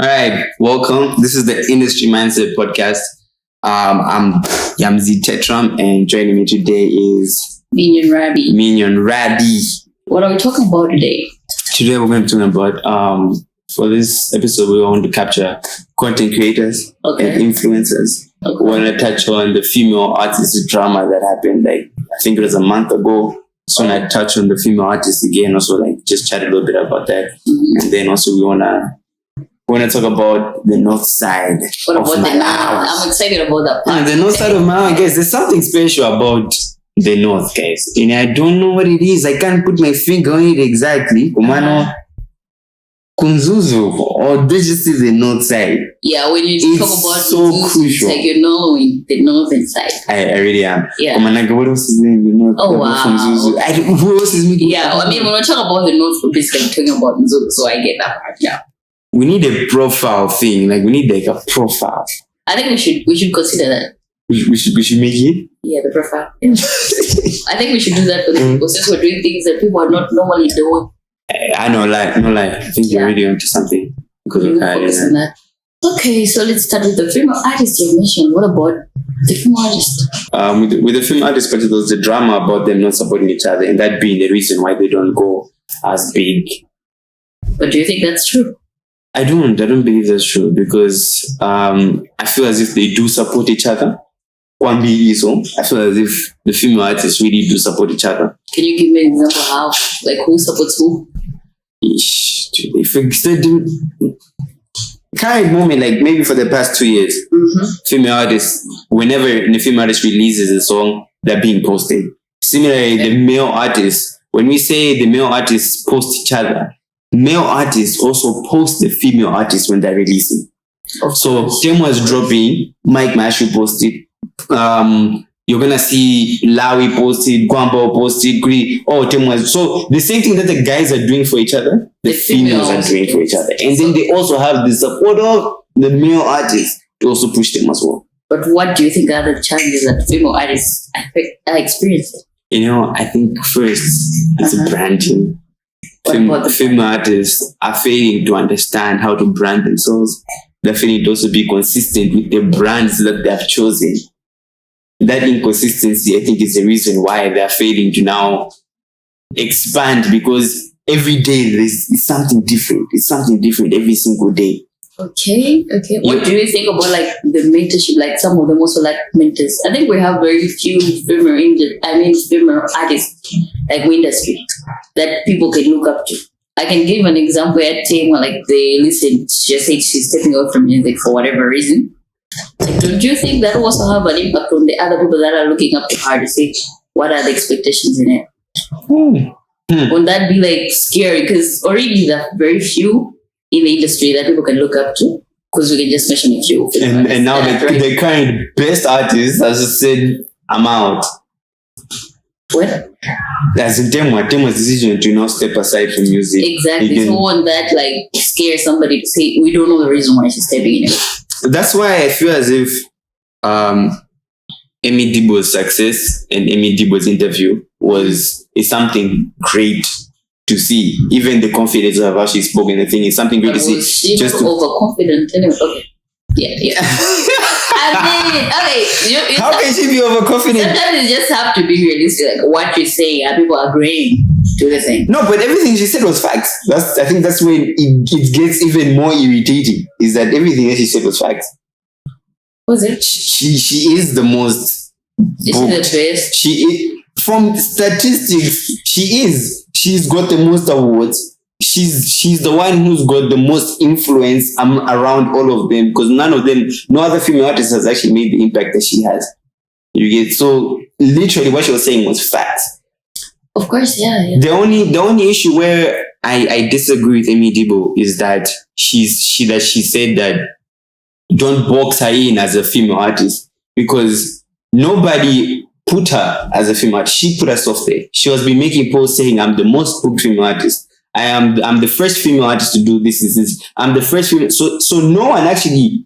All right, welcome. This is the Industry Mindset Podcast. I'm Yamzy Tetrum, and joining me today is Minnion Rabbie. What are we talking about today? Today we're going to talk about for this episode we want to capture content creators and influencers. Okay. We want to touch on the female artist drama that happened. Like I think it was a month ago. So when I touch on the female artists again, also like just chat a little bit about that, and then also we wanna talk about the north side. What about the north? I'm excited about that part. The north side of my guys. There's something special about the north, guys. And I don't know what it is. I can't put my finger on it exactly. Kumano Kunzuzu, or did you see the north side? Yeah, when you talk about so Kunzuzu, crucial. it's like you're knowing the northern side. I really am. Yeah. Kumanaga, what else is there in the north? Oh, wow. Who else is making? Yeah, I mean, when we talk about the north, we're basically talking about Kunzuzu, so I get that part. Yeah. We need a profile thing. Like we need like a profile. I think we should consider that. We should make it. Yeah, the profile. I think we should do that for the people since we're doing things that people are not normally doing. I know, I think you're really onto something. Because We'll focus on that. Okay, so let's start with the female artist you mentioned. What about the female artist? With the film artists, but there's the drama about them not supporting each other, and that being the reason why they don't go as big. But do you think that's true? I don't believe that's true because I feel as if they do support each other. One big so I feel as if the female artists really do support each other. Can you give me an example how? Like who supports who? If we said current moment, like maybe for the past 2 years, female artists, whenever the female artist releases a song, they're being posted. Similarly, the male artists, when we say the male artists post each other, male artists also post the female artists when they're releasing. So Tem was dropping, Mike Mashu posted, you're gonna see Lawi posted, Gwamba posted, Gri, Tem was. So the same thing that the guys are doing for each other, the females are doing for each other. And then they also have the support of the male artists to also push them as well. But what do you think are the challenges that female artists are experiencing? I think first it's branding. Female artists are failing to understand how to brand themselves. They're failing to also be consistent with the brands that they have chosen. That inconsistency, I think, is the reason why they're failing to now expand, because every day it's something different. It's something different every single day. Okay. What do you think about like the mentorship? Like some of them also like mentors. I think we have very few female artists like in industry that people can look up to. I can give an example at time where like they listen, just say she's stepping out from music for whatever reason. Like, don't you think that will also have an impact on the other people that are looking up to her to say what are the expectations in it? Won't that be like scary? Because already there are very few in the industry that people can look up to, because we can just mention a few. And now the current best artist has just said, I'm out. What? As in Temu's decision to not step aside from music. Exactly. So won't that like scare somebody to say, we don't know the reason why she's stepping in it? That's why I feel as if Amy Debo's success and Amy Debo's interview is something great to see. Even the confidence of how she spoke and the thing is something great to see. She's just overconfident anyway. Okay. Yeah. How can she be overconfident? Sometimes you just have to be realistic. Like what you say, are people agreeing to the thing? No, but everything she said was facts. I think that's when it gets even more irritating. Is that everything that she said was facts? Was it? She is the most. Is she the best? She is, from statistics. She is. She's got the most awards. She's the one who's got the most influence around all of them, because no other female artist has actually made the impact that she has. You get, so literally what she was saying was facts. Of course, yeah. The only issue where I disagree with Amy Debo is that she said that don't box her in as a female artist, because nobody put her as a female artist. She put herself there. She has been making posts saying, I'm the most booked female artist. I'm the first female artist to do this. I'm the first female. So no one actually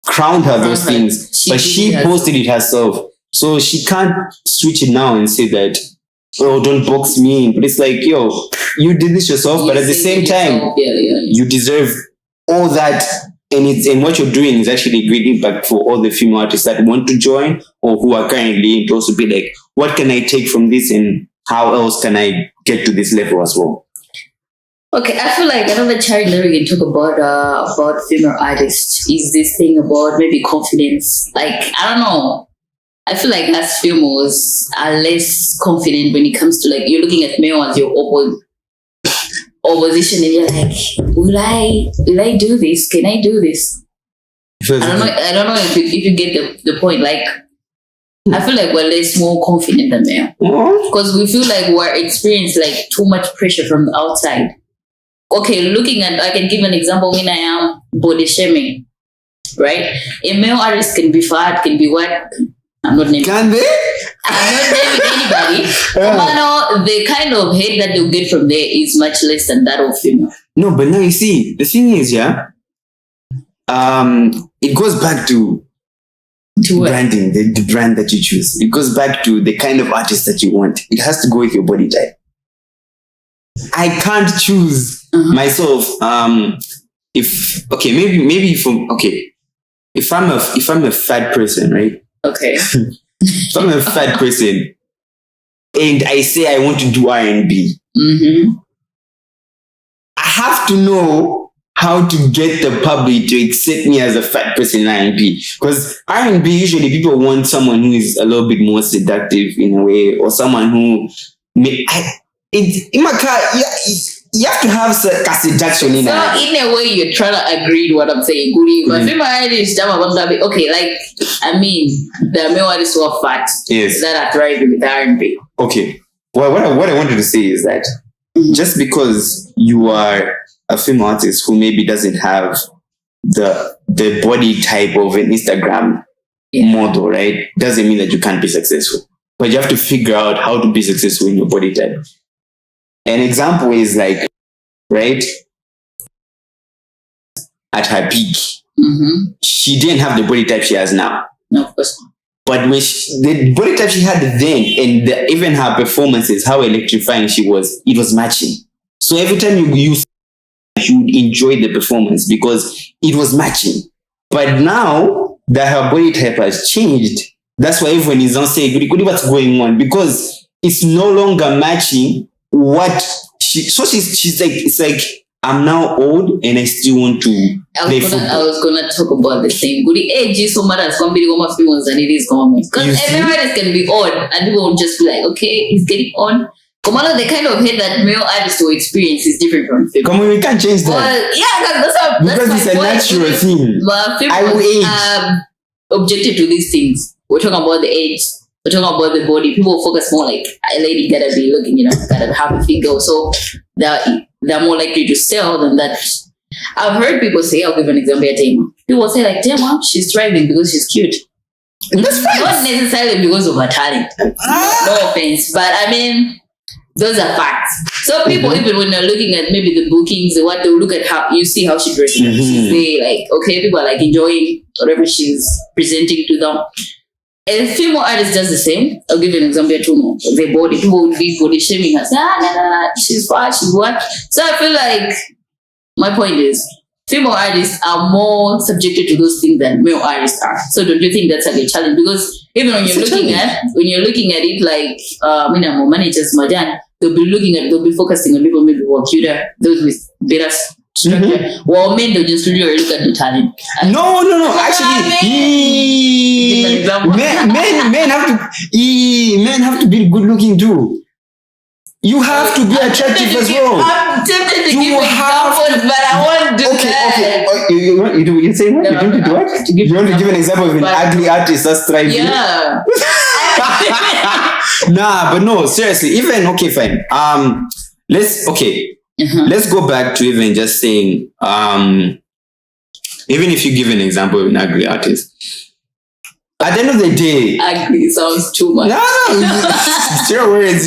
crowned her those things, but she posted it herself. So she can't switch it now and say that, oh, don't box me in. But it's like, yo, you did this yourself, but at the same time, you deserve all that, and what you're doing is actually a great impact for all the female artists that want to join or who are currently in, to also be like, what can I take from this and how else can I get to this level as well? Okay, I feel like another challenge that we can talk about female artists is this thing about maybe confidence. Like, I don't know. I feel like as females are less confident when it comes to, like, you're looking at male as your opposition and you're like, will I do this? Can I do this? I don't know if you get the point. Like, I feel like we're less more confident than male. Because we feel like we're experiencing like too much pressure from the outside. Okay, I can give an example when I am body shaming, right? A male artist can be fat, can be what? I'm not naming. Can they? I'm not naming anybody. But the kind of hate that they'll get from there is much less than that of female. No, but now you see, the thing is, it goes back to branding, the brand that you choose. It goes back to the kind of artist that you want. It has to go with your body type. I can't choose myself. If I'm a fat person, right? Okay. If I'm a fat person and I say I want to do R&B, I have to know how to get the public to accept me as a fat person in R&B. Because R&B, usually people want someone who is a little bit more seductive in a way, or someone who you have to have a seduction in it. So in a way, you're trying to agree with what I'm saying. But female artists, okay, like, I mean, the male artists who are fat that are thriving with R&B. Okay. Well, what I wanted to say is that just because you are a female artist who maybe doesn't have the body type of an Instagram model, right, doesn't mean that you can't be successful. But you have to figure out how to be successful in your body type. An example is like, right, at her peak, she didn't have the body type she has now. No, of course not. But when the body type she had then, and even her performances, how electrifying she was, it was matching. So every time you would enjoy the performance because it was matching. But now that her body type has changed, that's why everyone is on saying, what's going on? Because it's no longer matching what she's like. It's like, I'm now old and I still want to play football. I was gonna talk about the same. Good age is so much as somebody gonna females than it is government. Because everybody can be odd and people will just be like, okay, he's getting on. Come on, the kind of hate that male artists will experience is different from female. Come on, we can't change that. Well, because it's a natural thing. But females objected to these things. We're talking about the age. We're talking about the body. People focus more like, a lady gotta be looking, gotta have a figure. So they're more likely to sell than that. I've heard people say, I'll give an example at Tema. People say like, damn, she's thriving because she's cute. That's right. Not necessarily because of her talent. No offense. But I mean, those are facts. So people, even when they're looking at maybe the bookings, they'll look at how you see how she dresses. They like, okay, people are like enjoying whatever she's presenting to them. A female artist does the same. I'll give you an example too. The body, people would be body shaming her. Say, she's fat, she's what? So I feel like my point is, female artists are more subjected to those things than male artists are. So don't you think that's like a challenge? Because even when you're looking at it, like managers, Majan, they'll be focusing on people maybe who are cuter, those with better structure. Well, men don't just really look at the talent. No. Actually, men have to be good looking too. You have to be attractive as well. I'm tempted to give examples, but I won't do that. Okay. You say what? You want to do what? You want to give an example of an ugly artist that's thriving? Yeah. But no, seriously. Even okay, fine. Let's go back to even just saying, even if you give an example of an ugly artist, at the end of the day, ugly sounds too much. No, zero words,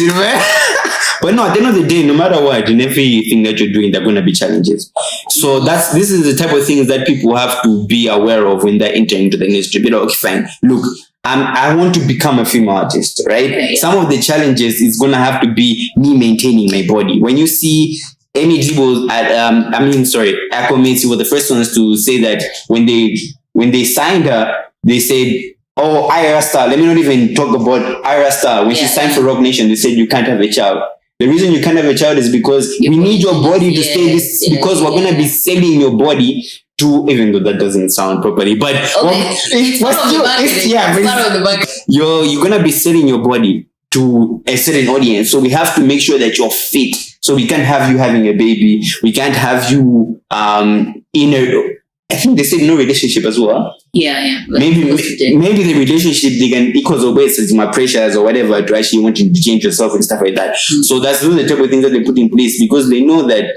But no, at the end of the day, no matter what, in everything that you're doing, there are going to be challenges. So this is the type of things that people have to be aware of when they're entering into the industry. But okay, fine. Look, I want to become a female artist, right? Okay, yeah. Some of the challenges is going to have to be me maintaining my body. When you see Amy Dribble Akometi were the first ones to say that when they signed her, they said, oh, Ira Star, let me not even talk about Ira Star. When she signed for Rock Nation, they said you can't have a child. The reason you can't have a child is because we need your body to stay this, because we're going to be selling your body to, even though that doesn't sound properly, but you're going to be selling your body to a certain audience. So we have to make sure that you're fit. So we can't have you having a baby. We can't have you in a, I think they said no relationship as well. Yeah. Maybe the relationship, they can equal the weights as my pressures or whatever to actually wanting to change yourself and stuff like that. So that's those are the type of things that they put in place, because they know that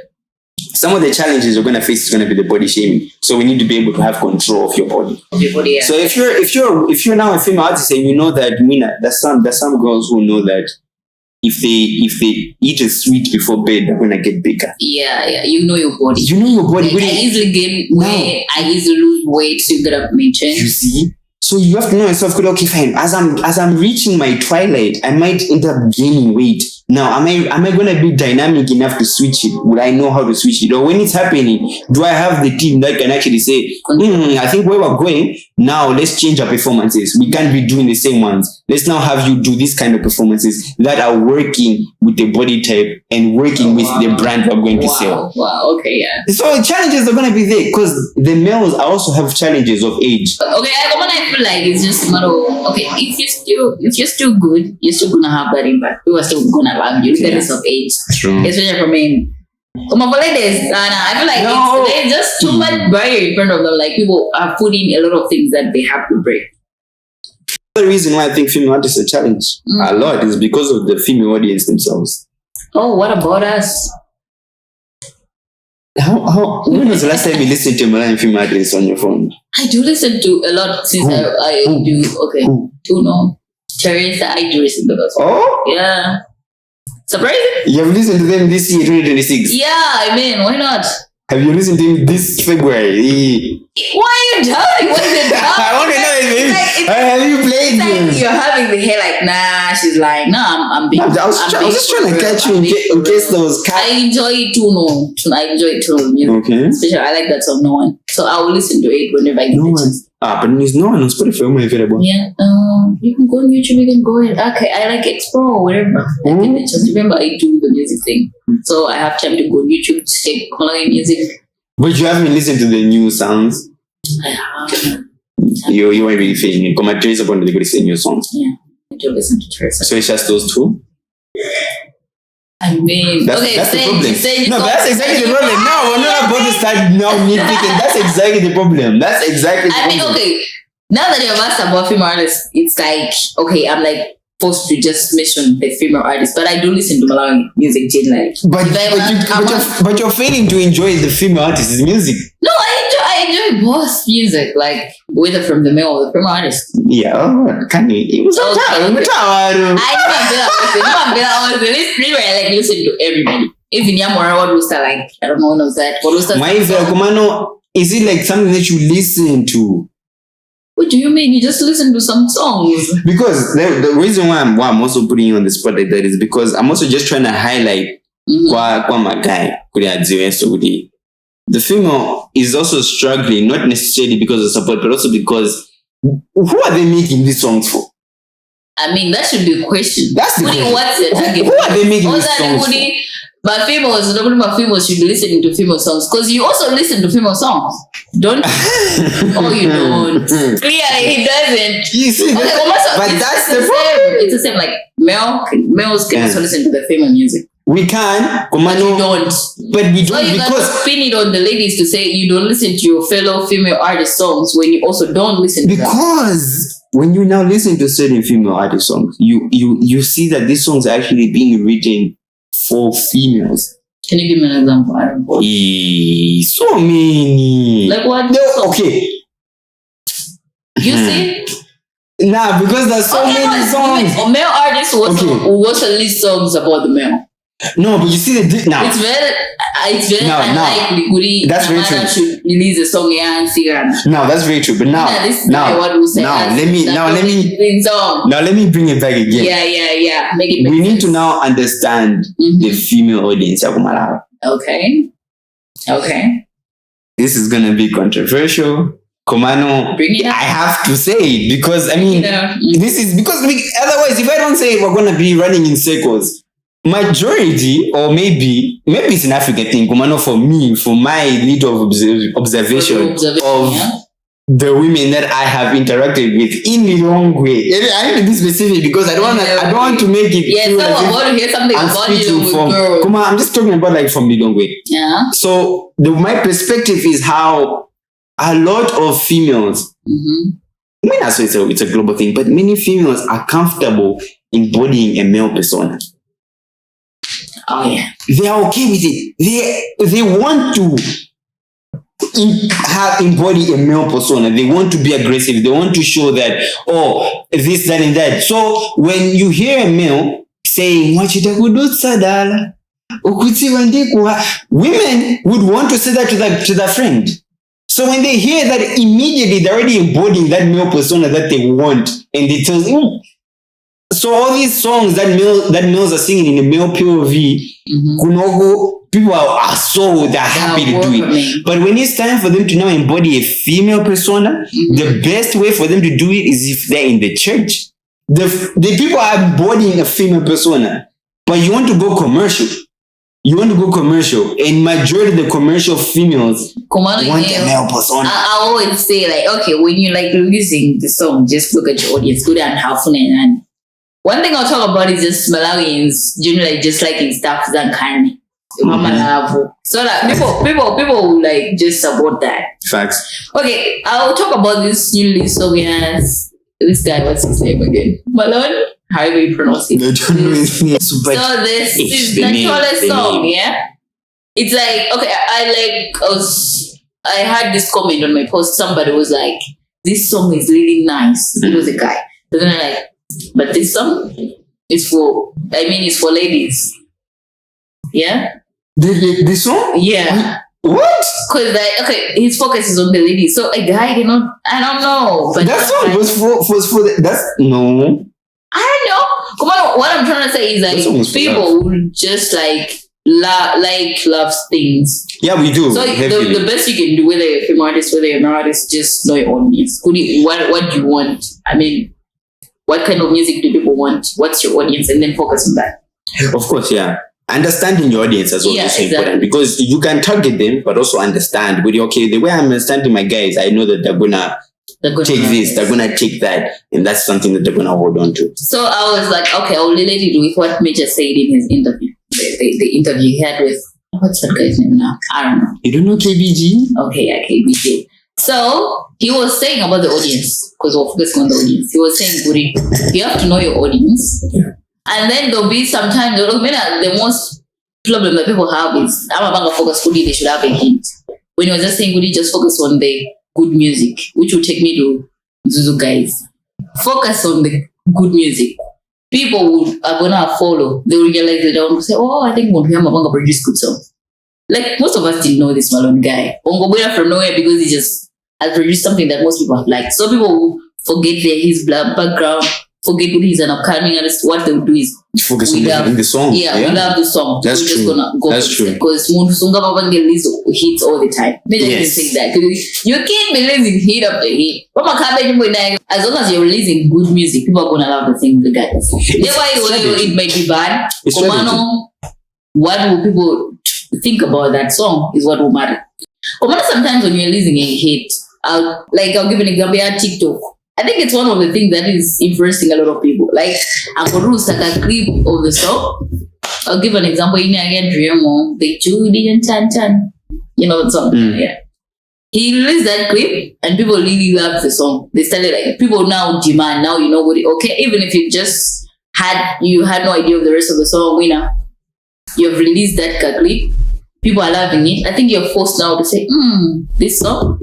some of the challenges you're gonna face is gonna be the body shaming. So we need to be able to have control of your body. So if you're now a female artist and you know that, there's some girls who know that if they eat a sweet before bed, they're gonna get bigger. Yeah. You know your body. Like, I easily gain weight. I easily lose weight, so you gotta maintain. You see? So you have to know yourself, okay, fine. As I'm reaching my twilight, I might end up gaining weight. Now, am I gonna be dynamic enough to switch it? Will I know how to switch it? Or when it's happening, do I have the team that can actually say, I think where we're going, now let's change our performances. We can't be doing the same ones. Let's now have you do this kind of performances that are working with the body type and working with the brand we're going to sell. Wow, okay, yeah. So challenges are gonna be there, because the males also have challenges of age. Okay, I feel like it's just a matter of, okay, if you're still good, you're still gonna have that impact. People are still gonna love you regardless of age. True. Especially for men. Come on, for ladies, I feel like there's just too much barrier in front of them. Like, people are putting a lot of things that they have to break. The reason why I think female artists are challenged a lot is because of the female audience themselves. Oh, what about us? When was the last time you listened to a Malayan female artist on your phone? I do listen to a lot since I do. Okay, to know Teresa, I do listen to those. Oh, yeah. Surprising? You have listened to them this year, 2026. Yeah, I mean, why not? Have you listened to him this February? Why are you doubting? What is it? I want to know have you played them? You're having the hair like, nah, she's like, no, I'm being. I was just trying to catch you in case there was. I enjoy it too, no. I enjoy it too. Okay. Especially, I like that song, No One. So I will listen to it whenever I get the chance. But there's no one on Spotify available. Yeah. You can go on YouTube, you can go ahead. Okay, I like Explore or whatever. Just remember, I do the music thing. So I have time to go on YouTube to take online music. But you haven't listened to the new sounds? I have. You weren't really feeling it. Come on, Teresa upon the good new songs. Yeah. I do listen to Teresa. So it's just those two? I mean, that's the problem. That's exactly the problem. No, we're not about to start now nitpicking. That's exactly the problem. I mean, okay. Now that you've asked about female artists, it's like, okay, I'm like forced to just mention the female artists, but I do listen to Malawi music generally. But you're failing to enjoy the female artist's music. No, I enjoy both music, like whether from the male or the female artist. Yeah, can you? It was I like listen to everybody. Even Yamura, what was that like? I don't know what was that. What was that? Is it like something that you listen to? What do you mean? You just listen to some songs? Because the reason why I'm also putting you on the spot like that is because I'm also just trying to highlight my guy. The female is also struggling, not necessarily because of support, but also because who are they making these songs for? I mean, that should be a question. That's the question. What's the target? Who are they making these songs for? But females, nobody but females should be listening to female songs, because you also listen to female songs, don't? Oh, you don't. Clearly, he doesn't. You see, but that's the problem. It's the same. Like males can also listen to the female music. We can, but we don't. But we don't, so you because pin it on the ladies to say you don't listen to your fellow female artist songs when you also don't listen to them. Because when you now listen to certain female artist songs, you see that these songs are actually being written for females. Can you give me an example? I don't know. So many. Like what? No, okay. You see? Nah, because there's so many songs. Male artists also list songs about the male. No, but you see now. It's very unlikely. That's very true. Should release a song and sing. No, that's very true. But let me bring it back again. Yeah. We need to now understand the female audience. Okay. This is gonna be controversial. Komano, Bring it up. I have to say it because I mean, Yeah. this is because otherwise, if I don't say it, we're gonna be running in circles. Majority, or maybe it's an African thing. Komano, for me, for my little observation of the women that I have interacted with in the wrong way. I need to be specific because I don't want to make it. Yeah, feel someone want to hear something about you with girls. Come on, I'm just talking about like from the wrong way. Yeah. So my perspective is how a lot of females, I mean, also it's a global thing, but many females are comfortable embodying a male persona. Oh yeah. They are okay with it. They want to embody a male persona. They want to be aggressive. They want to show that, this, that, and that. So when you hear a male saying, women would want to say that to their friend. So when they hear that, immediately they're already embodying that male persona that they want, and they tell you. So all these songs that males are singing in the male POV, people are so they're happy to do it. But when it's time for them to now embody a female persona, the best way for them to do it is if they're in the church. The people are embodying a female persona, but you want to go commercial. And majority of the commercial females want a male persona. I always say, like, okay, when you're like releasing the song, just look at your audience, good and halfway. And one thing I'll talk about is just Malawians generally just liking stuff that kind. So that people like just support that. Facts. Okay, I'll talk about this new release song. Yes, this guy, what's his name again? Malone. However you pronounce it. So this is the tallest song, yeah? It's like, okay, I had this comment on my post. Somebody was like, this song is really nice. It was a guy. But then I'm like, but this song is for ladies. Yeah? The song? Yeah. What? Because his focus is on the ladies. So a guy cannot, I don't know. But that song was for that's no. I don't know. Come on, what I'm trying to say is like people will just like love things. Yeah, we do. So the best you can do, whether you're a film artist, whether you're an artist, just know your audience. What do you want? I mean, what kind of music do people want? What's your audience? And then focus on that. Of course, yeah. Understanding your audience as well is so important because you can target them, but also understand. With the way I'm understanding my guys, I know that they're gonna take this, they're gonna take that, and that's something that they're gonna hold on to. So I was like, okay, I'll relate it with what Major said in his interview. The interview he had with, what's that guy's name now? I don't know. You don't know KBG? Okay, yeah, KBG. So he was saying about the audience, because we're focusing on the audience. He was saying, Guri, you have to know your audience. Yeah. And then there'll be sometimes, the most problem that people have is, I'm about to focus Guri, they should have a hit. When he was just saying, Guri, just focus on the good music, which will take me to Zuzu guys. Focus on the good music. People are gonna follow. They will realize that they want to say, I think Mabanga produced good songs. Like most of us didn't know this Malone guy. Ongobuena from nowhere because he just has produced something that most people have liked. So people will forget his background, forget what he's an upcoming artist. What they will do is focus on the song. Yeah, we love the song. That's true. Just gonna go. That's true. Because Mundusunga Mabanga hits all the time. Maybe I can say that. Because you can't be releasing hit after hit. As long as you're releasing good music, people are gonna love the thing regardless. It might be bad. Komano, what will people think about that song is what will matter. Komano, sometimes when you're releasing a hit, I'll give an example on TikTok. I think it's one of the things that is influencing a lot of people. Like, I'm going to use like a clip of the song. I'll give an example. In again, Dream on the Judy and Tan. You know the song? Yeah. He released that clip and people really loved the song. They started people now demand, now you know what even if you had no idea of the rest of the song, you've released that clip, people are loving it. I think you're forced now to say, this song,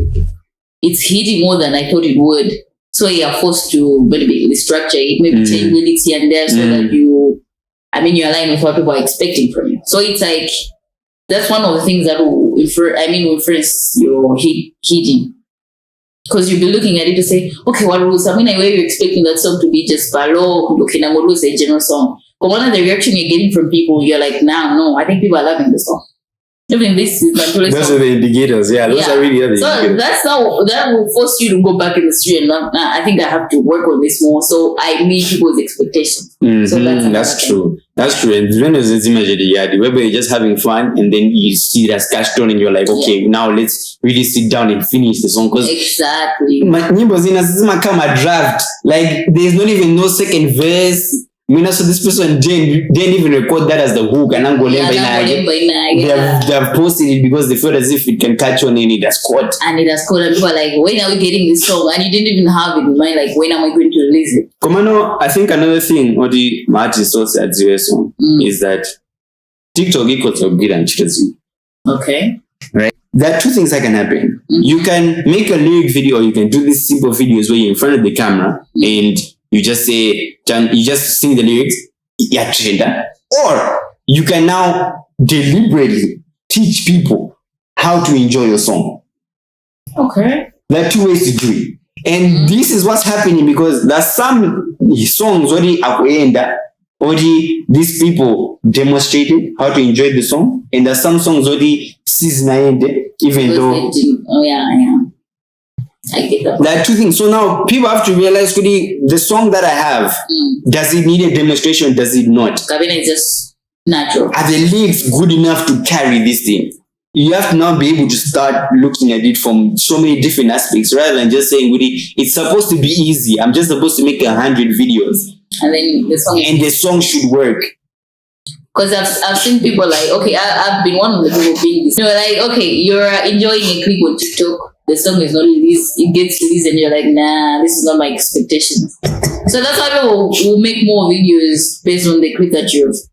it's hitting more than I thought it would. So you're forced to maybe restructure it, maybe change lyrics here and there so that you align with what people are expecting from you. So it's like, that's one of the things that will influence your hitting. Because you'll be looking at it to say, okay, what rules? Where you're expecting that song to be just Palo, okay, now what a general song. But one of the reaction you're getting from people, you're like, no, I think people are loving the song. Even this is not really Those are the indicators. Yeah, those are really the indicators. That will force you to go back in the street and I think I have to work on this more. So I meet people's expectations. So that's true. That's true. And when there's this image of the yard, where you're just having fun and then you see that sketch done and you're like, okay, now let's really sit down and finish the song. Exactly. Nyimbo zina kama draft. Like there's not even no second verse. So this person didn't even record that as the hook and they have posted it because they felt as if it can catch on and it has caught. And people are like, when are we getting this song? And you didn't even have it in mind, like, when am I going to release it? Komano, I think another thing, or the artist also at zero song, is that TikTok equals to upgrade and cheaters you. Okay. Right? There are two things that can happen. You can make a lyric video, or you can do these simple videos where you're in front of the camera and you just say, you just sing the lyrics, or you can now deliberately teach people how to enjoy your song. Okay. There are two ways to do it. And this is what's happening because there's some songs already these people demonstrated how to enjoy the song, and there's some songs already season even though. Oh yeah. I get that. There are two things. So now people have to realize the song that I have, does it need a demonstration? Does it not? Kabina is just natural. Are the lyrics good enough to carry this thing? You have to now be able to start looking at it from so many different aspects rather than just saying, it's supposed to be easy. I'm just supposed to make 100 videos. And then the song should work. Because I've seen people like, okay, I've been one of the people being this. Like, okay, you're enjoying a clip on TikTok. The song is not released, it gets released and you're like, nah, this is not my expectations. So that's why people will make more videos based on the clip that is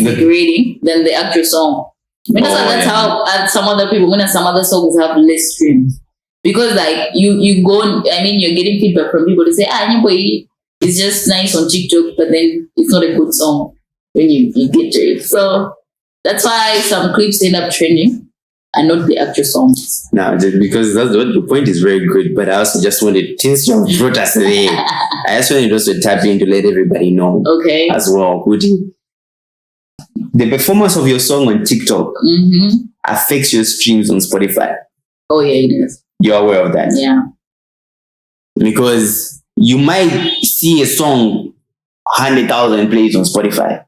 the grading than the actual song. That's how some other people, some other songs have less streams. Because like you go, you're getting feedback from people to say, it's just nice on TikTok, but then it's not a good song when you get to it. So that's why some clips end up trending. And not the actual songs. No, just because the point is very good, but I also just wanted, since you brought us there, I just wanted also to tap in to let everybody know as well. The performance of your song on TikTok affects your streams on Spotify. Oh yeah, it does. You're aware of that? Yeah. Because you might see a song 100,000 plays on Spotify,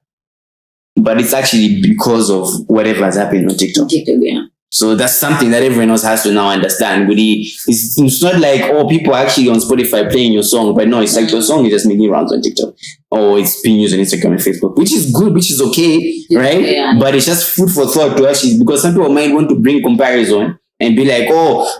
but it's actually because of whatever has happened on TikTok. Yeah. So that's something that everyone else has to now understand. It's not like, people are actually on Spotify playing your song, but no, it's like your song is just making rounds on TikTok. Or it's being used on Instagram and Facebook, which is good, which is okay, right? Yeah. But it's just food for thought to actually, because some people might want to bring comparison and be like,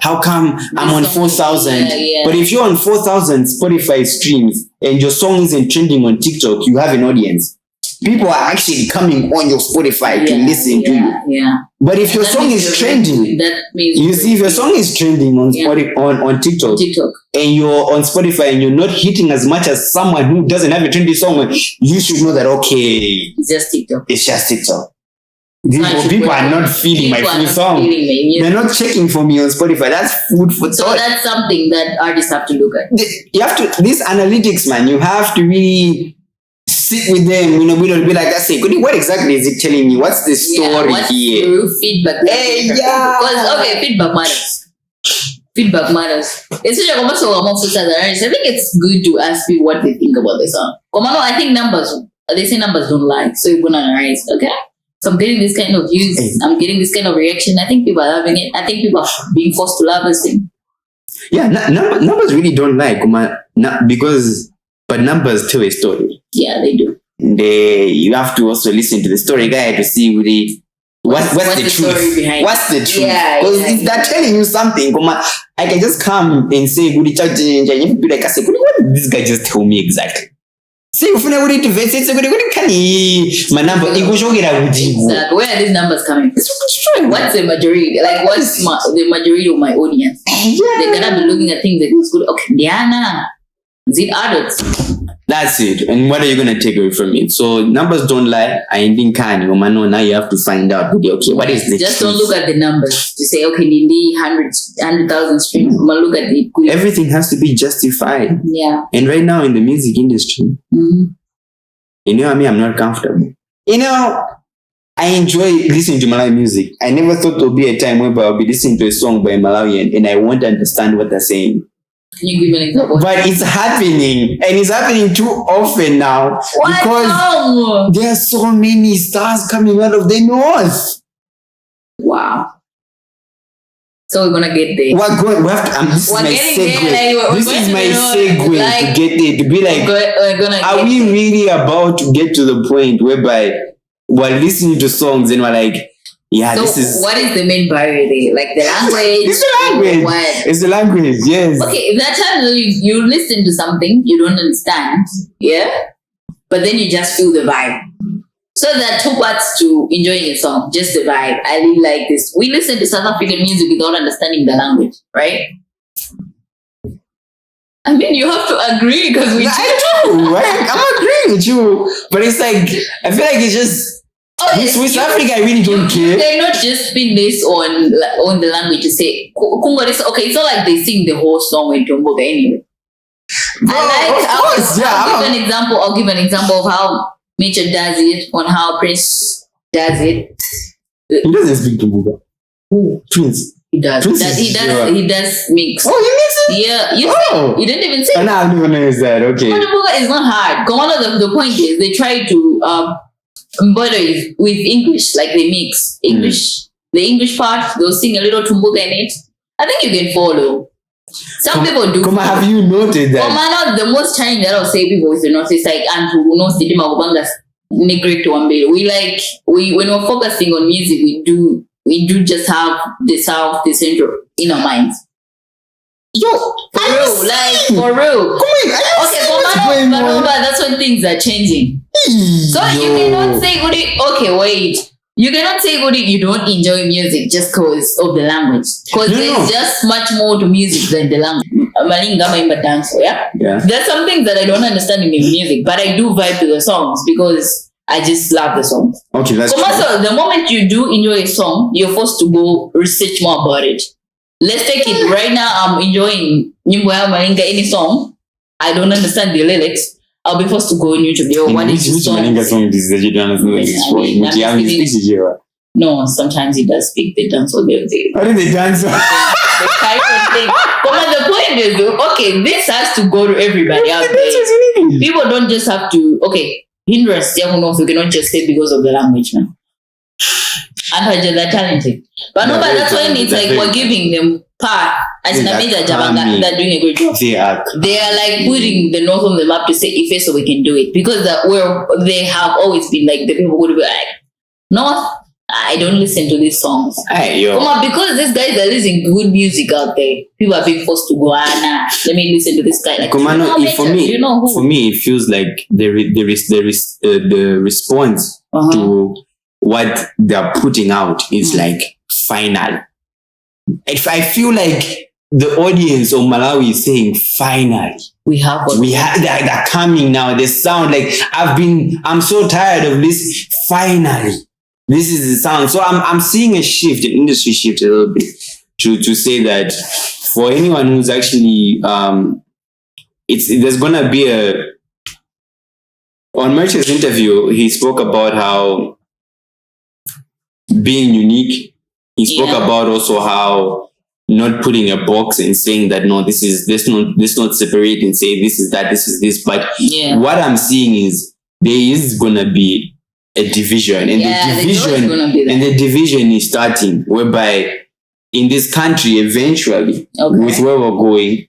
how come I'm on 4,000? Yeah. But if you're on 4,000 Spotify streams and your song isn't trending on TikTok, you have an audience. People are actually coming on your Spotify to listen to you. Yeah. But if your song is trending, if your song is trending on Spotify, on TikTok, and you're on Spotify and you're not hitting as much as someone who doesn't have a trendy song, you should know that it's just TikTok. It's just TikTok. People are not feeling my full song. They're not checking for me on Spotify. That's food for thought. So that's something that artists have to look at. You have to, this analytics, man, you have to really sit with them, we don't be like, I say, what exactly is it telling you? What's the story here? What's feedback? Because, feedback matters. Feedback matters. Especially I think it's good to ask people what they think about the song. I think they say numbers don't lie, so you're gonna analyze, okay? So I'm getting this kind of views, I'm getting this kind of reaction. I think people are loving it. I think people are being forced to love this thing. Yeah, numbers really don't lie, but numbers tell a story. Yeah, they do. You have to also listen to the story guy to see really what's the truth behind. What's the truth? Because if they're telling you something, I can just come and say, "Good church," and you be like, "I say, what did this guy just tell me exactly?" See, if you to vet it, my number. Exactly. Where are these numbers coming from? What's the majority? Like, what's the majority of my audience? They're gonna be looking at things that is good. Okay, Diana, is it adults? That's it. And what are you going to take away from it? So numbers don't lie. Now you have to find out, okay, what is the Just truth? Don't look at the numbers to say, okay, Nindi, 100,000 streams. Look at the everything has to be justified. Yeah. And right now in the music industry, I'm not comfortable. I enjoy listening to Malawi music. I never thought there would be a time where I'll be listening to a song by Malawian and I won't understand what they're saying. Can you give an example? But it's happening, and it's happening too often now because there are so many stars coming out of the north. Wow. So we're gonna get there. This is my segue to get there. To be like, are we really about to get to the point whereby we're listening to songs and we're like, yeah, so this is... what is the main barrier there? Like the language? It's the language. What? It's the language, yes. Okay, if that time you listen to something you don't understand, yeah? But then you just feel the vibe. So there are two parts to enjoying a song, just the vibe. I really like this. We listen to South African music without understanding the language, right? I mean, you have to agree because we... I do, right? I'm agreeing with you. But it's like, I feel like it's just... With Africa, I really don't care. They're not just spin this on the language to say, okay, it's not like they sing the whole song in Tumbuka anyway. I'll give an example of how Mitchell does it, on how Prince does it. He doesn't speak Tumbuka. Who? Prince. He does. He does mix. Oh, he mixes? Yeah. You didn't even say. Oh, no, I've never noticed that. Okay. Tumbuka is not hard. The point is they try to embody with English, like they mix English. The English part, they'll sing a little Tumbuka in it. I think you can follow. Some people do. Have you noted that? The most challenge that I'll say people with the North is like Antu no Sidima Kubangas Negrito Ambe. When we're focusing on music, we do just have the South, the Central in our minds. Yo, for real. But that's when things are changing. So you cannot say you cannot say you don't enjoy music just because of the language. Because there's just much more to music than the language. Yeah. There's some things that I don't understand in the music, but I do vibe to the songs because I just love the songs. Okay, that's true. Also, the moment you do enjoy a song, you're forced to go research more about it. Let's take it right now. I'm enjoying Nyimbo ya Malinga, any song. I don't understand the lyrics. I'll be forced to go on YouTube. What is the song? Which song is that you don't understand? No, sometimes he does speak the dance or the what is the dance? The kind of thing. But the point is, okay, this has to go to everybody out there. People don't just have to, hindrance, you cannot just say because of the language, man. And they're talented. But that's when it's like we're giving them part. As in they're doing a great job. They are like putting the North on the map to say if so we can do it. Because they have always been like the people who would be like, North, I don't listen to these songs. Because these guys are listening good music out there. People are being forced to go, let me listen to this guy. Like, for me, it feels like the response to what they're putting out is like final. I feel like the audience of Malawi is saying finally. They're coming now. They sound like I'm so tired of this. Finally, this is the sound. So I'm seeing a shift, an industry shift a little bit to say that for anyone who's actually there's gonna be on Merch's interview, he spoke about how being unique. He spoke about also how not putting a box and saying that no, this not separate and say this is that, this is this. But what I'm seeing is there is gonna be a division, and the division is starting, whereby in this country eventually, with where we're going,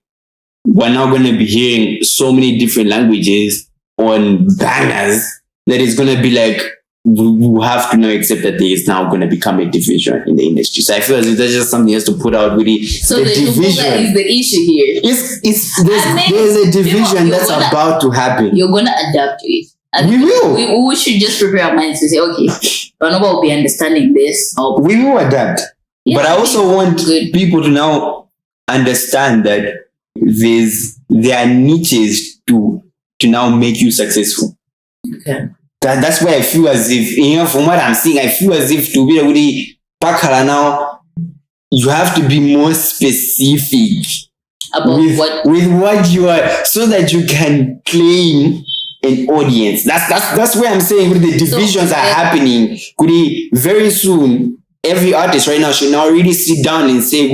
we're now gonna be hearing so many different languages on banners that it's gonna be like, we have to now accept that there is now going to become a division in the industry. So I feel as if that's just something else to put out really. So the division is the issue here. There's a division that's about to happen. You're going to adapt to it. We will. We should just prepare our minds to say, okay, Banova will be understanding this. We will adapt. Yeah, but I also want people to now understand that there are niches to now make you successful. Okay. That's why I feel as if, from what I'm seeing, I feel as if to be really Pakala now, you have to be more specific about with what you are, so that you can claim an audience. That's where I'm saying the divisions are happening. Very soon, every artist right now should now really sit down and say,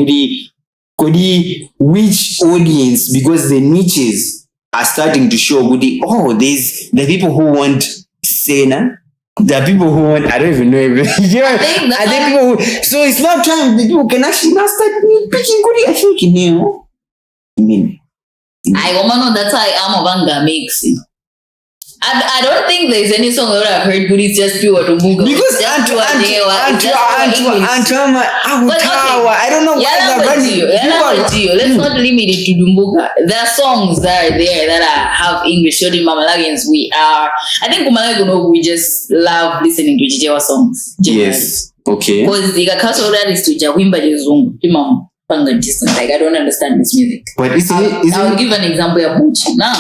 which audience, because the niches are starting to show, there's the people who want Sena. There are people who want, I don't even know. I think people who, so it's not time the people can actually now start picking goodie. I think I know that's why Amabanga makes it. I don't think there's any song that I've heard goodies just pure to Muga. Because I don't know why they're running. Let's not limit it to Dumbuga. There are songs that are there that have English. Showing Mamalagans, I think we just love listening to Jijewa songs. Yes. Okay. Because the Kaso that is to Jawimba Jezung, like I don't understand this music. But I'll give an example of Buchi. Now,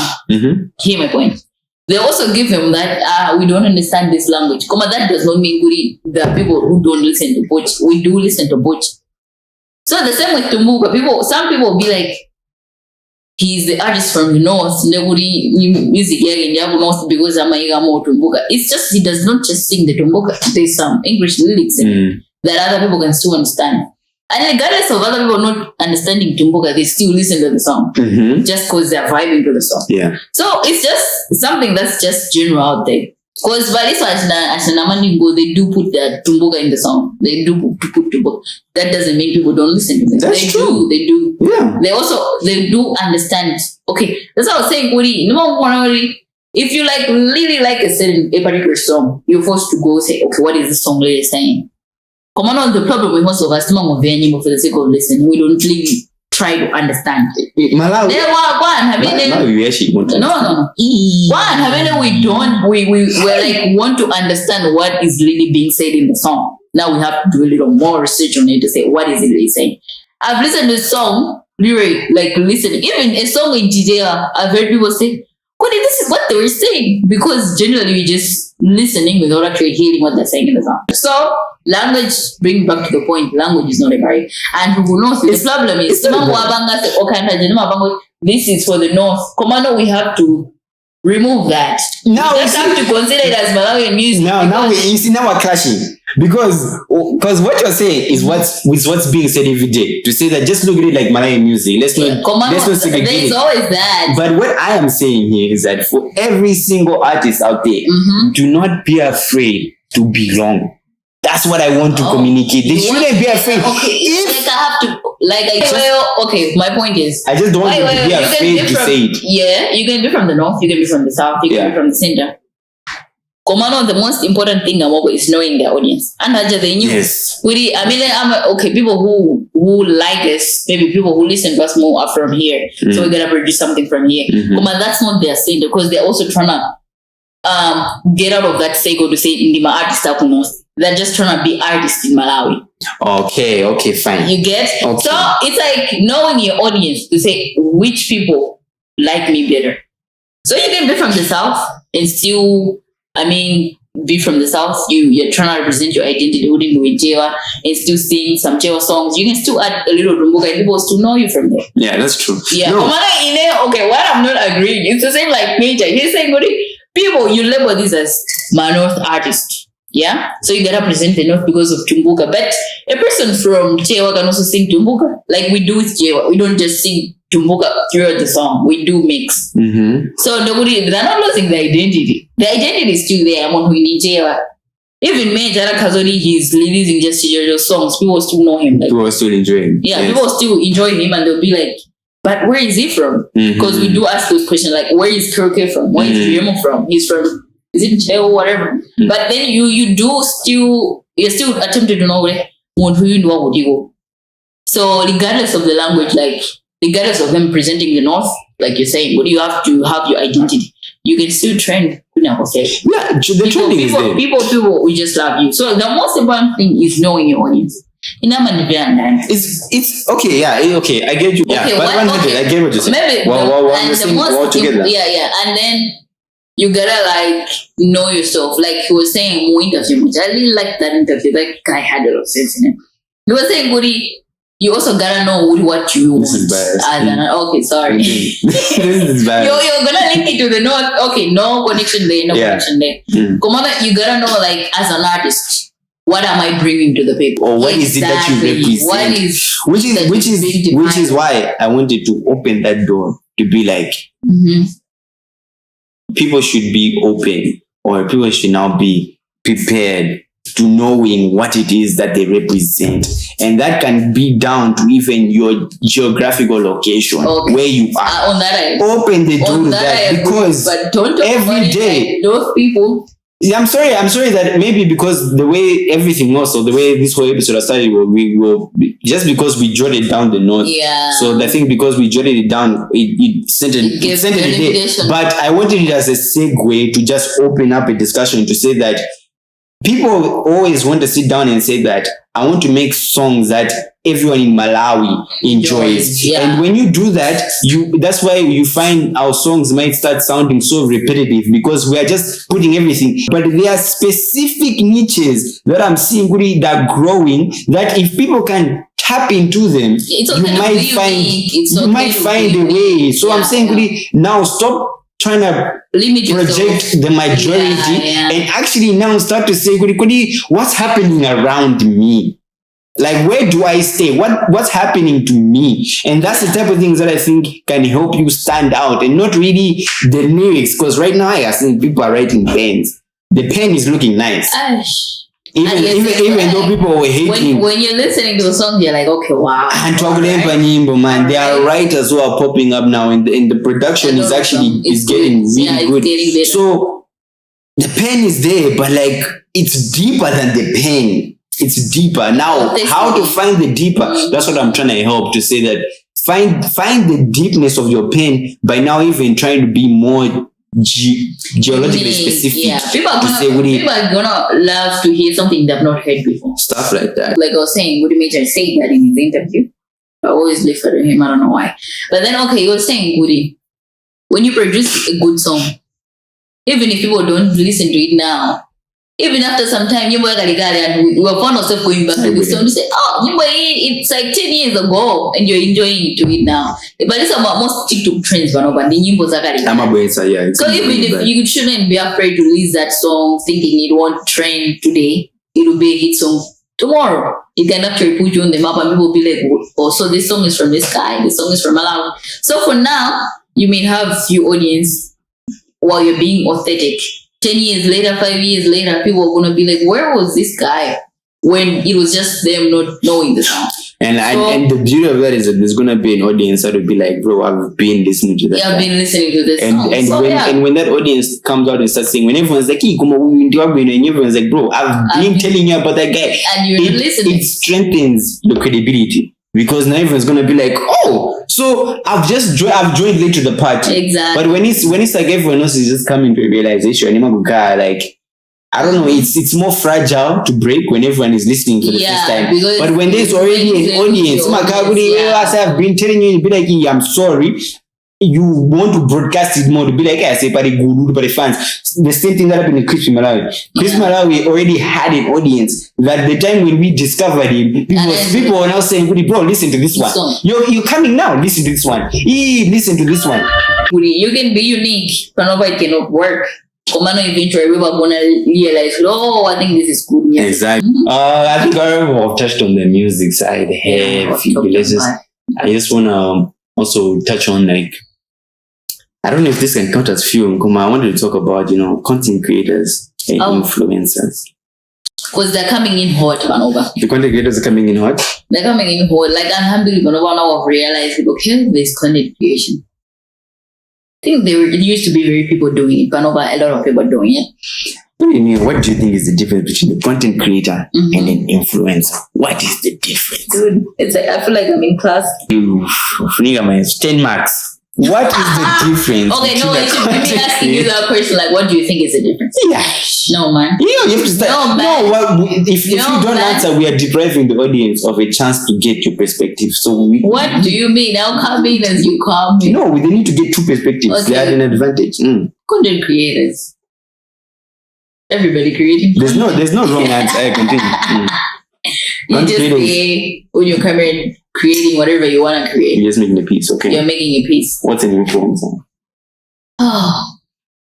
hear my point. They also give him that we don't understand this language. That does not mean there are people who don't listen to Buchi. We do listen to Buchi. So the same with Tumbuka. Some people will be like, he's the artist from the north. Music here in the north because more Tumbuka. It's just he does not just sing the Tumbuka. There's some English lyrics in it that other people can still understand. And regardless of other people not understanding Tumbuka, they still listen to the song just because they're vibing to the song. Yeah. So it's just something that's just general out there. Because they do put that Tumbuka in the song. They do put Tumbuka. That doesn't mean people don't listen to them. That's true. They do. Yeah. They do understand. Okay, that's what I was saying. If you really like a particular song, you're forced to go say, okay, what is the song really saying? The problem with most of us, for the sake of listening, we don't really try to understand it. We want to understand what is really being said in the song. Now we have to do a little more research on it to say what is it really saying. I've listened to a song, listening, even a song in Jidea, I've heard people say, this is what they were saying, because generally we're just listening without actually hearing what they're saying in the song. So language, bring back to the point, language is not a barrier. And who knows, the problem is this is for the north. Commando, we have to remove that. Now we just have to consider it as Malawian music. Now we're clashing. Because what you're saying is what's being said every day. To say that just look at it like Malawian music. Let's not segregate it. There's always that. But what I am saying here is that for every single artist out there, do not be afraid to belong. That's what I want to communicate. They shouldn't be afraid. Okay, my point is, I just don't want you to be afraid to say it. Yeah, you can be from the north, you can be from the south, you can be from the center. The most important thing is knowing their audience. And they knew. Yes. People who like us, maybe people who listen to us more are from here. So we're gonna produce something from here. That's not their center, because they're also trying to get out of that cycle to say Indima artist up north. They're just trying to be artists in Malawi. Okay, fine. You get? Okay. So it's like knowing your audience to say which people like me better. So you can be from the south and still, be from the south. You're trying to represent your identity with Jewa and still sing some Jewa songs. You can still add a little Rumbuka and people still know you from there. Yeah, that's true. Yeah. No. What I'm not agreeing, it's the same like Major. He's saying, people, you label this as my north artist. Yeah, so you gotta present the north because of Tumbuka. But a person from Jewa can also sing Tumbuka, like we do with Jewa. We don't just sing Tumbuka throughout the song. We do mix. So they're not losing the identity. The identity is still there. Among who in Jewa, even Major Kazori, he's releasing just Jewa songs. People still know him. People still enjoy him. Yeah, yes. People still enjoy him, and they'll be like, "But where is he from?" Because we do ask those questions, like, "Where is Kroke from? Where is Remo from? He's from." Is it jail or whatever? But then you're still attempting to know who you know. So regardless of the language, regardless of them presenting the north, like you're saying, you have to have your identity. You can still trend. Yeah, the trending is there. People, we just love you. So the most important thing is knowing your audience. It's okay, yeah, okay, I get you. Okay, but I get what you're saying. Maybe and then you gotta know yourself. Like he was saying, more interview. I really like that interview. That guy had a lot of sense in it. He was saying, you also gotta know what you want. This is biased. Okay, sorry. This is biased. You're gonna link it to the no. Okay, no connection there, connection there. Commander, you gotta know, like, as an artist, what am I bringing to the people? Or what is it that you represent? Which is why I wanted to open that door to be like, people should be open, or people should now be prepared to knowing what it is that they represent. And that can be down to even your geographical location, where you are. On that I open the door to that, because but don't every day, those people. I'm sorry that maybe because the way everything was, or the way this whole episode has started, we will just because we jotted down the note. Yeah. So I think because we jotted it down, it sent a day. But I wanted it as a segue to just open up a discussion to say that people always want to sit down and say that I want to make songs that everyone in Malawi enjoys. Yeah. And when you do that, that's why you find our songs might start sounding so repetitive, because we are just putting everything. But there are specific niches that I'm seeing that are growing, that if people can tap into them, you might find a way. So I'm saying, now stop trying to project the majority and actually now start to say, what's happening around me? Like, where do I stay? What's happening to me? And that's the type of things that I think can help you stand out, and not really the lyrics. Because right now I see people are writing pens. The pen is looking nice. Even though people were hating. When you're listening to a song, you're like, okay, wow. And man, there are writers who are popping up now, and the production is getting really good. So the pen is there, but like, it's deeper than the pen. It's deeper. Now, how to find the deeper? That's what I'm trying to help to say, that find the deepness of your pen by now even trying to be more geologically specific. Yeah. People are gonna love to hear something they've not heard before. Stuff like that. Like I was saying, Woody Major said that in his interview. I always live for him, I don't know why. But then, okay, you were saying, Woody, when you produce a good song, even if people don't listen to it now, even after some time, you were and we found ourselves going back to the song to say, it's like 10 years ago and you're enjoying it now. But it's about most TikTok trends, so even if you shouldn't be afraid to release that song thinking it won't trend today, it will be a hit song tomorrow. It can actually put you on the map and people will be like, oh, so this song is from this guy, this song is from Malawi. So for now, you may have few audience while you're being authentic. 10 years later, 5 years later, people are going to be like, where was this guy when it was just them not knowing the song? And the beauty of that is that there's going to be an audience that will be like, bro, I've been listening to that. Yeah, I've been listening to this song. And when that audience comes out and starts saying, when everyone's like, and everyone's like, bro, I've been telling you about that guy. And you're listening. It strengthens your credibility. Because now everyone's gonna be like, oh, so I've joined late to the party. Exactly. But when it's like everyone else is just coming to a realization, like, I don't know, it's more fragile to break when everyone is listening for the first time. But when there's already an audience, I've been telling you, be like, I'm sorry. You want to broadcast it more to be like, I say, but the fans. The same thing that happened to Chris Malawi. Chris Malawi already had an audience. That the time when we discovered him, people were now saying, bro, listen to this one. You're coming now, listen to this one. Listen to this one. You can be unique, but it cannot work. Eventually, we were gonna realize, I think this is good music. Exactly. I think I've touched on the music side. I just wanna also touch on, like, I don't know if this can count as film. I wanted to talk about, content creators and influencers. Because they're coming in hot, Manova. The content creators are coming in hot? They're coming in hot. Like, alhamdulillah, Manova now have realized, okay, there's content creation. I think it used to be very people doing it, Manova, a lot of people doing it. What do you think is the difference between the content creator and an influencer? What is the difference? Dude, it's like, I feel like I'm in class. 10 marks. What is the difference? Okay, no, it should be me asking you that question. Like, what do you think is the difference? Yeah. No, man. You have to start. No, man. No, if you don't answer, we are depriving the audience of a chance to get your perspective. So what do you mean? I'll come in as you come in. No, they need to get two perspectives. Okay. They have an advantage. Content creators. Everybody creating. There's no wrong answer. I continue. You just say on your camera creating whatever you want to create. You're just making a piece, okay? You're making a piece. What's an influencer? Oh,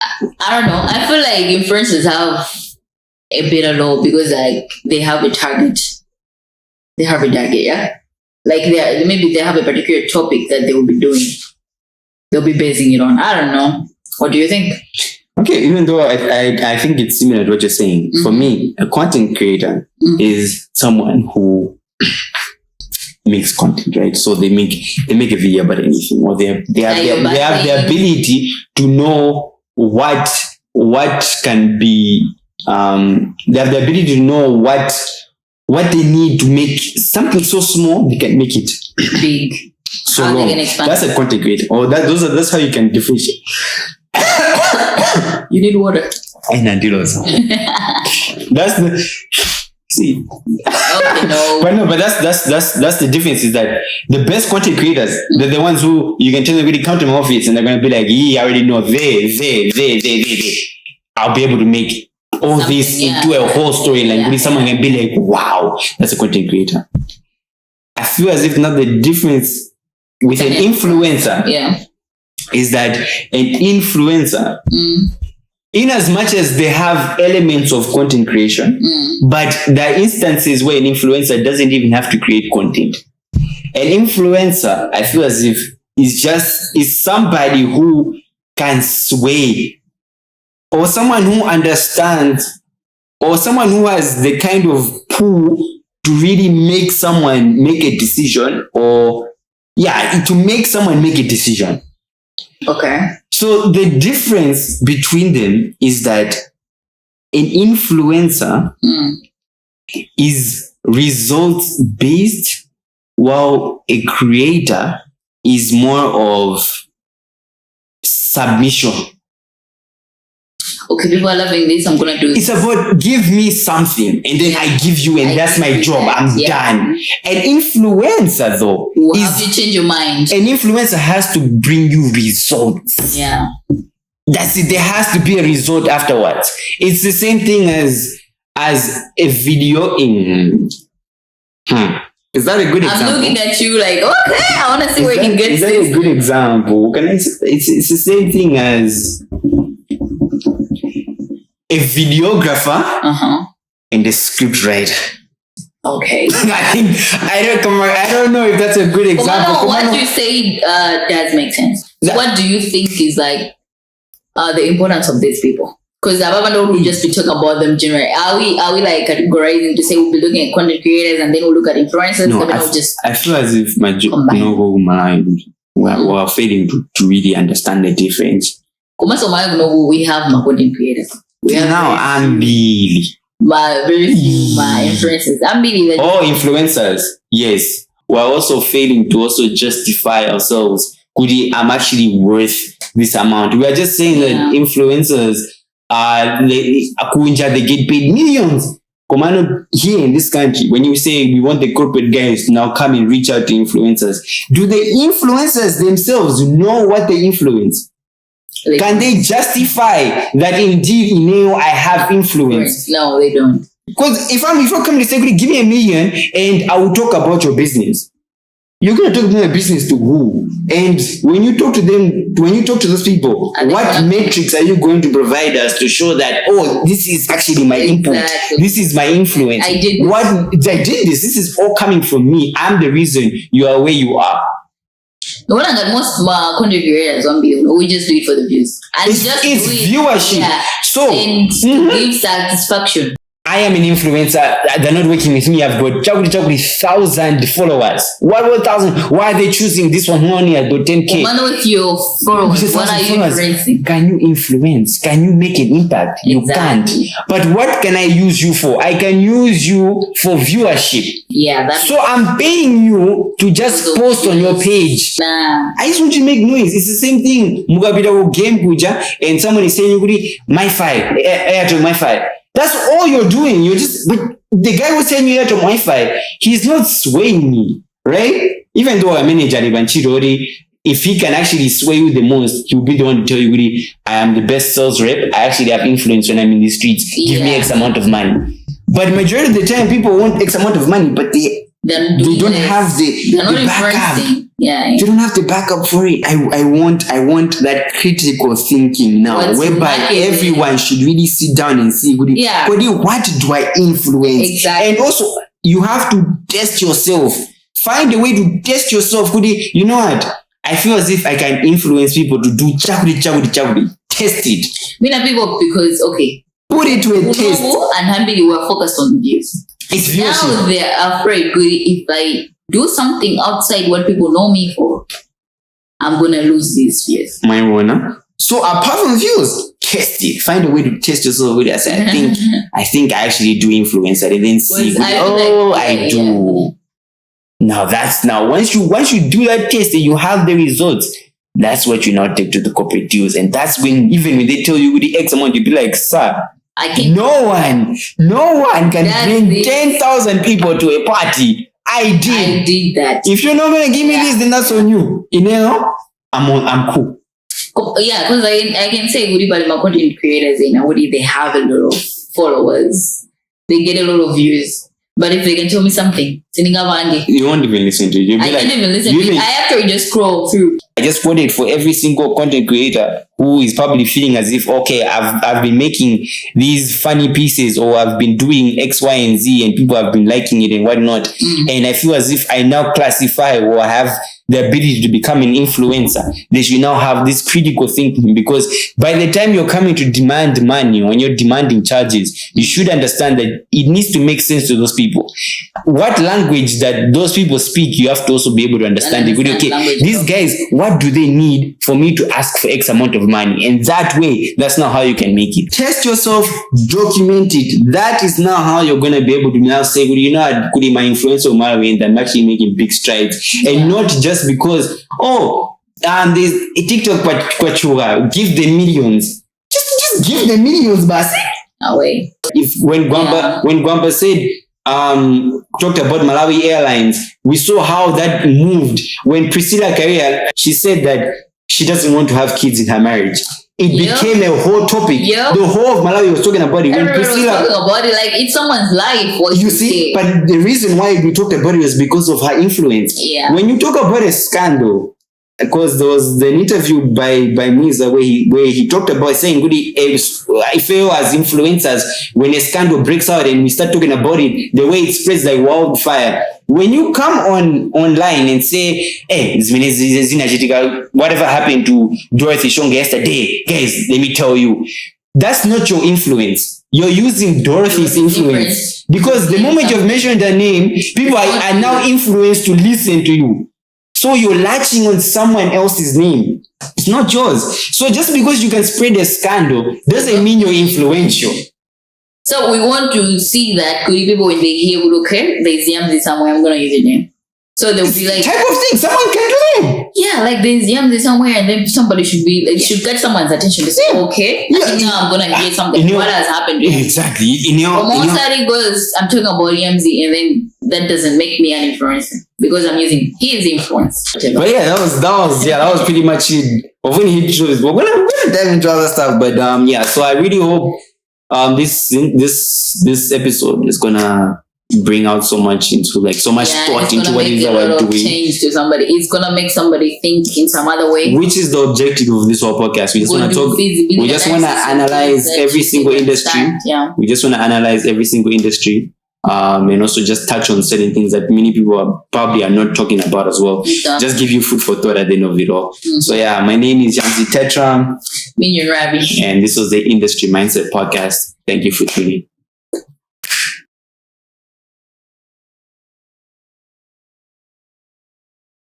I don't know. I feel like influencers have a bit of low because like they have a target. They have a target, yeah? Like maybe they have a particular topic that they will be doing. They'll be basing it on. I don't know. What do you think? Okay, even though I think it's similar to what you're saying. For me, a content creator is someone who makes content, right? So they make a video about anything, or they have the ability to know what can be. They have the ability to know what they need to make something so small they can make it big. So long. That's a content creator. Or that's how you can differentiate. You need water. And I did also. That's the see. Okay, no. But that's the difference, is that the best content creators, they're the ones who you can tell them really come to my office and they're gonna be like, yeah, I already know they. I'll be able to make all this into a whole storyline. Really, someone can be like, wow, that's a content creator. I feel as if now the difference with an influencer is that an influencer, in as much as they have elements of content creation, but there are instances where an influencer doesn't even have to create content. An influencer, I feel as if, is somebody who can sway, or someone who understands, or someone who has the kind of pull to really make someone make a decision, or to make someone make a decision. Okay. So the difference between them is that an influencer is results based, while a creator is more of submission. Okay, people are loving this. I'm gonna do this. It's about give me something and then I give you, and that's my job. I'm done. An influencer, though, will help you change your mind. An influencer has to bring you results. Yeah, that's it. There has to be a result afterwards. It's the same thing as a video in. Is that a good example? I'm looking at you like, okay, I want to see where you can get this. Is that a good example? It's the same thing as a videographer and a script writer. Okay. I don't know if that's a good example. What you say does make sense. What do you think is like the importance of these people? Because I don't know, just be talking about them generally. Are we like categorizing to say we'll be looking at content creators and then we'll look at influencers? No, I feel as if we're failing to really understand the difference. We have content creators. I'm Billy. Very few influencers. I'm Billy. Influencers. Yes. We're also failing to also justify ourselves. I'm actually worth this amount. We are just saying that influencers they get paid millions. Here in this country, when you say we want the corporate guys to now come and reach out to influencers, do the influencers themselves know what they influence? Can they justify that indeed I have influence? No, they don't. Because if I come to say, give me $1 million and I will talk about your business, you're going to talk about your business to who? And when you talk to them, when you talk to those people, what metrics are you going to provide us to show that, this is actually my input, this is my influence? I did this. This is all coming from me. I'm the reason you are where you are. The one that most content creators we just do it for the views. And it's viewership. Yeah. So to give satisfaction. I am an influencer. They're not working with me. I've got 1,000 followers. What 1,000? Why are they choosing this one who only has got 10K? With your followers, what are you influencing? Can you influence? Can you make an impact? You can't. But what can I use you for? I can use you for viewership. Yeah, so I'm paying you to just post on your page. Nah. I just want you to make noise. It's the same thing. Mugabida game kuja and someone is saying my file, Airtel my file. That's all you're doing. But the guy who's saying you Airtel Wi-Fi, he's not swaying me, right? Even though I'm manager Chidori, if he can actually sway you the most, he'll be the one to tell you, I am the best sales rep. I actually have influence when I'm in the streets. Give me X amount of money. But majority of the time, people want X amount of money, but Then they don't have the backup. Yeah. They don't have the backup for it. I want that critical thinking now, whereby everyone should really sit down and see, what do I influence? Exactly. And also, you have to test yourself. Find a way to test yourself. You know what? I feel as if I can influence people to do chakudi. Test it. People, because, okay. Put it to a test. And Hambi were focused on views. It's views. Now they're afraid, if I do something outside what people know me for, I'm going to lose these views. So apart from views, test it. Find a way to test yourself with it. I think I actually do influence it. And then see, I do. Now once you do that test and you have the results, that's what you now take to the corporate deals. And that's when, even when they tell you with the X amount, you'll be like, sir, no one can bring 10,000 people to a party. I did that. If you're not going to give me this, then that's on you. I'm cool. Yeah, because I can say, my content creators, they have a lot of followers. They get a lot of views. But if they can tell me something, you won't even listen to it. I can't even listen to it. I have to just scroll through. I just want it for every single content creator who is probably feeling as if, okay, I've been making these funny pieces, or I've been doing X, Y, and Z, and people have been liking it and whatnot. Mm-hmm. And I feel as if I now classify or have the ability to become an influencer. They should now have this critical thinking, because by the time you're coming to demand money, when you're demanding charges, you should understand that it needs to make sense to those people. What language that those people speak, you have to also be able to understand. Okay, these guys, what do they need for me to ask for X amount of money? And that way, that's not how you can make it. Test yourself, document it. That is now how you're going to be able to now say, my influencer and I'm actually making big strides. And not just because, there's a TikTok kwachuga, give them millions. Just give them millions, basi. No way. When Gwamba said, talked about Malawi Airlines, we saw how that moved. When Priscilla Carrier, she said that she doesn't want to have kids in her marriage. It became a whole topic. The whole of Malawi was talking about it. When Priscilla was talking about it, like it's someone's life. You see, but the reason why we talked about it was because of her influence. Yeah. When you talk about a scandal, because there was an interview by Muiza where he talked about saying, if you as influencers, when a scandal breaks out and we start talking about it, the way it spreads like wildfire. When you come online and say, whatever happened to Dorothy Shonga yesterday, guys, let me tell you, that's not your influence. You're using Dorothy's influence. Because the moment you've mentioned her name, people are now influenced to listen to you. So you're latching on someone else's name. It's not yours. So just because you can spread a scandal doesn't mean you're influential. So we want to see that people, when they hear, okay, there's Yamzy somewhere, I'm going to use your name. So they'll be like, type of thing, someone can do it. Yeah, like there's Yamzy somewhere, and then somebody should get someone's attention to say, okay, I think now I'm going to hear something. What has happened to him? Exactly. Most of it goes, I'm talking about Yamzy, and then that doesn't make me an influencer because I'm using his influence. But yeah, that was pretty much it. But when he chose, we're gonna dive into other stuff. But so I really hope this episode is gonna bring out so much thought into what it is that we're doing. Change to somebody. It's gonna make somebody think in some other way. Which is the objective of this whole podcast. We just want to talk. We just want to analyze every single industry. Yeah. We just want to analyze every single industry. And also just touch on certain things that many people probably are not talking about as well. Just give you food for thought at the end of it all. Mm-hmm. So yeah, my name is Yamzy Tetrum. Minnion Rabbie. And this was the Industry Mindset Podcast. Thank you for tuning in.